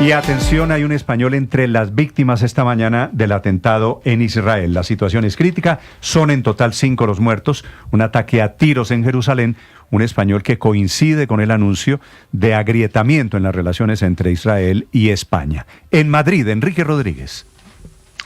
Y atención, hay un español entre las víctimas esta mañana del atentado en Israel. La situación es crítica, son en total 5 los muertos, un ataque a tiros en Jerusalén, un español que coincide con el anuncio de agrietamiento en las relaciones entre Israel y España. En Madrid, Enrique Rodríguez.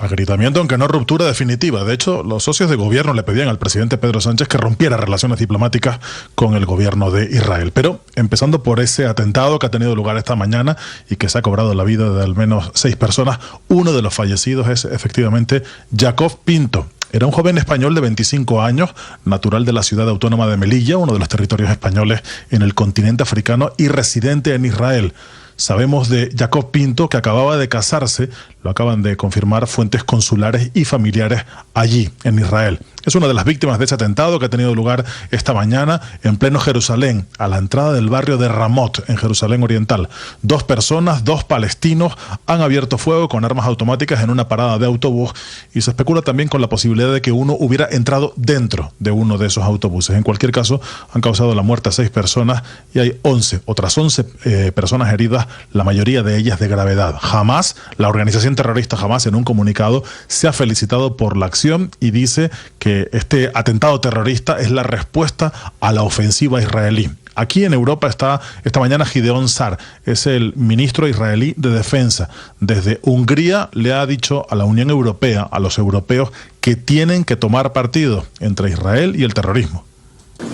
Agrietamiento, aunque no ruptura definitiva. De hecho, los socios de gobierno le pedían al presidente Pedro Sánchez que rompiera relaciones diplomáticas con el gobierno de Israel. Pero, empezando por ese atentado que ha tenido lugar esta mañana y que se ha cobrado la vida de al menos 6 personas, uno de los fallecidos es efectivamente Jacob Pinto. Era un joven español de 25 años, natural de la ciudad autónoma de Melilla, uno de los territorios españoles en el continente africano y residente en Israel. Sabemos de Jacob Pinto que acababa de casarse, lo acaban de confirmar fuentes consulares y familiares allí, en Israel. Es una de las víctimas de ese atentado que ha tenido lugar esta mañana en pleno Jerusalén, a la entrada del barrio de Ramot, en Jerusalén Oriental. 2 personas, 2 palestinos, han abierto fuego con armas automáticas en una parada de autobús y se especula también con la posibilidad de que uno hubiera entrado dentro de uno de esos autobuses. En cualquier caso, han causado la muerte a 6 personas y hay otras 11 personas heridas, la mayoría de ellas de gravedad. Hamás, la organización terrorista Hamás, en un comunicado se ha felicitado por la acción y dice que este atentado terrorista es la respuesta a la ofensiva israelí. Aquí en Europa está esta mañana Gideon Sar, es el ministro israelí de Defensa. Desde Hungría le ha dicho a la Unión Europea, a los europeos, que tienen que tomar partido entre Israel y el terrorismo.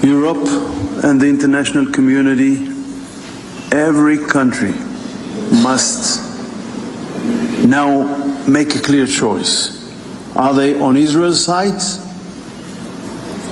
Europe and the international community, every country must now make a clear choice. Are they on Israel's side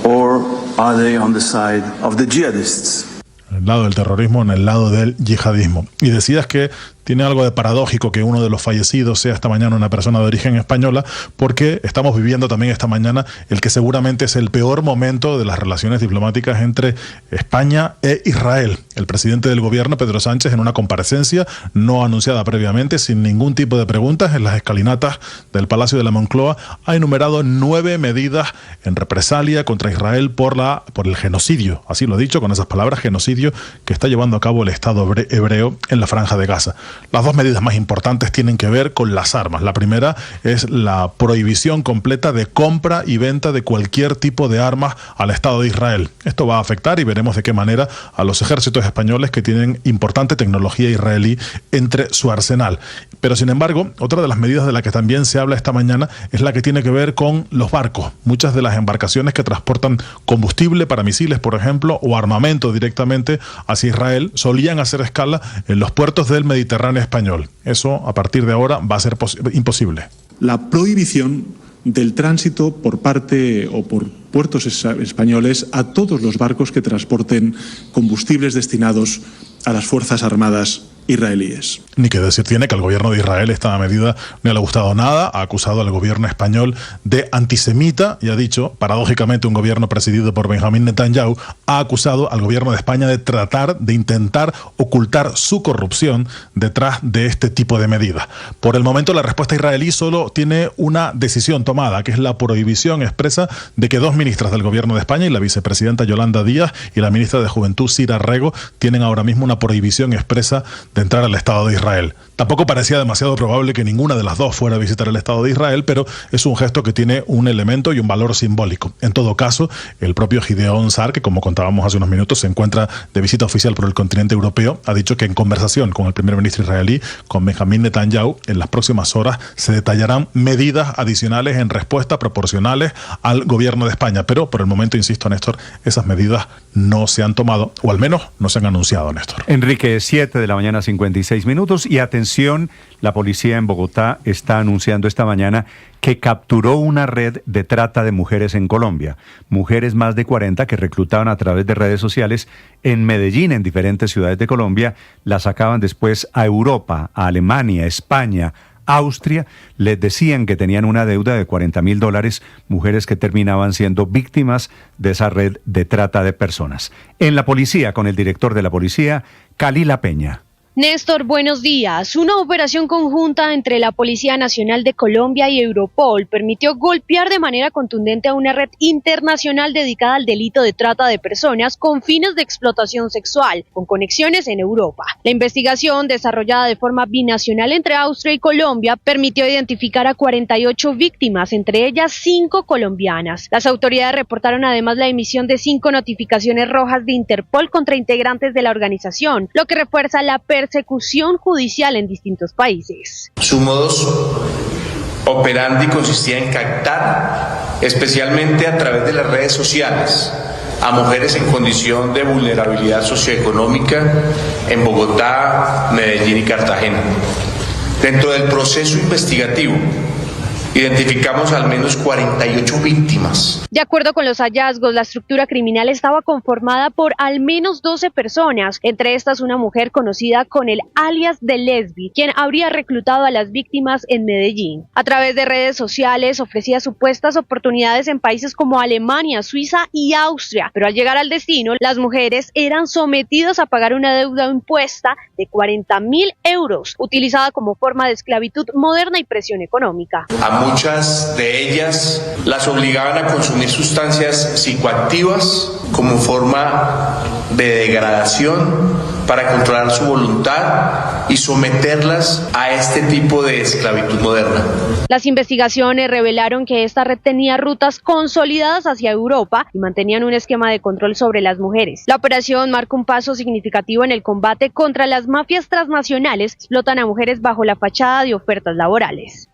or are they on the side of the jihadists? En el lado del terrorismo, en el lado del yihadismo. Y decías que tiene algo de paradójico que uno de los fallecidos sea esta mañana una persona de origen española, porque estamos viviendo también esta mañana el que seguramente es el peor momento de las relaciones diplomáticas entre España e Israel. El presidente del gobierno, Pedro Sánchez, en una comparecencia no anunciada previamente, sin ningún tipo de preguntas, en las escalinatas del Palacio de la Moncloa, ha enumerado 9 medidas en represalia contra Israel por el genocidio, así lo ha dicho, con esas palabras, genocidio que está llevando a cabo el Estado hebreo en la Franja de Gaza. Las 2 medidas más importantes tienen que ver con las armas. La primera es la prohibición completa de compra y venta de cualquier tipo de armas al Estado de Israel. Esto va a afectar, y veremos de qué manera, a los ejércitos españoles que tienen importante tecnología israelí entre su arsenal. Pero sin embargo, otra de las medidas de la que también se habla esta mañana es la que tiene que ver con los barcos. Muchas de las embarcaciones que transportan combustible para misiles, por ejemplo, o armamento directamente hacia Israel, solían hacer escala en los puertos del Mediterráneo español. Eso, a partir de ahora, va a ser imposible. La prohibición del tránsito por parte o por puertos españoles a todos los barcos que transporten combustibles destinados a las Fuerzas Armadas israelíes. Ni que decir tiene que al gobierno de Israel esta medida no le ha gustado nada, ha acusado al gobierno español de antisemita y ha dicho, paradójicamente, un gobierno presidido por Benjamín Netanyahu ha acusado al gobierno de España de intentar ocultar su corrupción detrás de este tipo de medidas. Por el momento, la respuesta israelí solo tiene una decisión tomada, que es la prohibición expresa de que 2 ministras del gobierno de España y la vicepresidenta Yolanda Díaz y la ministra de Juventud Sira Rego tienen ahora mismo una prohibición expresa de entrar al Estado de Israel. Tampoco parecía demasiado probable que ninguna de las 2 fuera a visitar el Estado de Israel, pero es un gesto que tiene un elemento y un valor simbólico. En todo caso, el propio Gideon Sar, que como contábamos hace unos minutos, se encuentra de visita oficial por el continente europeo, ha dicho que en conversación con el primer ministro israelí, con Benjamín Netanyahu, en las próximas horas se detallarán medidas adicionales en respuesta proporcionales al gobierno de España. Pero por el momento, insisto, Néstor, esas medidas no se han tomado, o al menos no se han anunciado, Néstor. Enrique, 7 de la mañana, 56 minutos. Y atención, la policía en Bogotá está anunciando esta mañana que capturó una red de trata de mujeres en Colombia. Mujeres más de 40 que reclutaban a través de redes sociales en Medellín, en diferentes ciudades de Colombia, las sacaban después a Europa, a Alemania, España, Austria. Les decían que tenían una deuda de $40.000, mujeres que terminaban siendo víctimas de esa red de trata de personas. En la policía, con el director de la policía, Kalila Peña. Néstor, buenos días. Una operación conjunta entre la Policía Nacional de Colombia y Europol permitió golpear de manera contundente a una red internacional dedicada al delito de trata de personas con fines de explotación sexual, con conexiones en Europa. La investigación, desarrollada de forma binacional entre Austria y Colombia, permitió identificar a 48 víctimas, entre ellas 5 colombianas. Las autoridades reportaron además la emisión de 5 notificaciones rojas de Interpol contra integrantes de la organización, lo que refuerza la persecución judicial en distintos países. Su modus operandi consistía en captar, especialmente a través de las redes sociales, a mujeres en condición de vulnerabilidad socioeconómica en Bogotá, Medellín y Cartagena. Dentro del proceso investigativo, identificamos al menos 48 víctimas. De acuerdo con los hallazgos, la estructura criminal estaba conformada por al menos 12 personas, entre estas una mujer conocida con el alias de Lesbi, quien habría reclutado a las víctimas en Medellín. A través de redes sociales ofrecía supuestas oportunidades en países como Alemania, Suiza y Austria, pero al llegar al destino, las mujeres eran sometidas a pagar una deuda impuesta de 40.000 euros, utilizada como forma de esclavitud moderna y presión económica. A muchas de ellas las obligaban a consumir sustancias psicoactivas como forma de degradación para controlar su voluntad y someterlas a este tipo de esclavitud moderna. Las investigaciones revelaron que esta red tenía rutas consolidadas hacia Europa y mantenían un esquema de control sobre las mujeres. La operación marca un paso significativo en el combate contra las mafias transnacionales que explotan a mujeres bajo la fachada de ofertas laborales.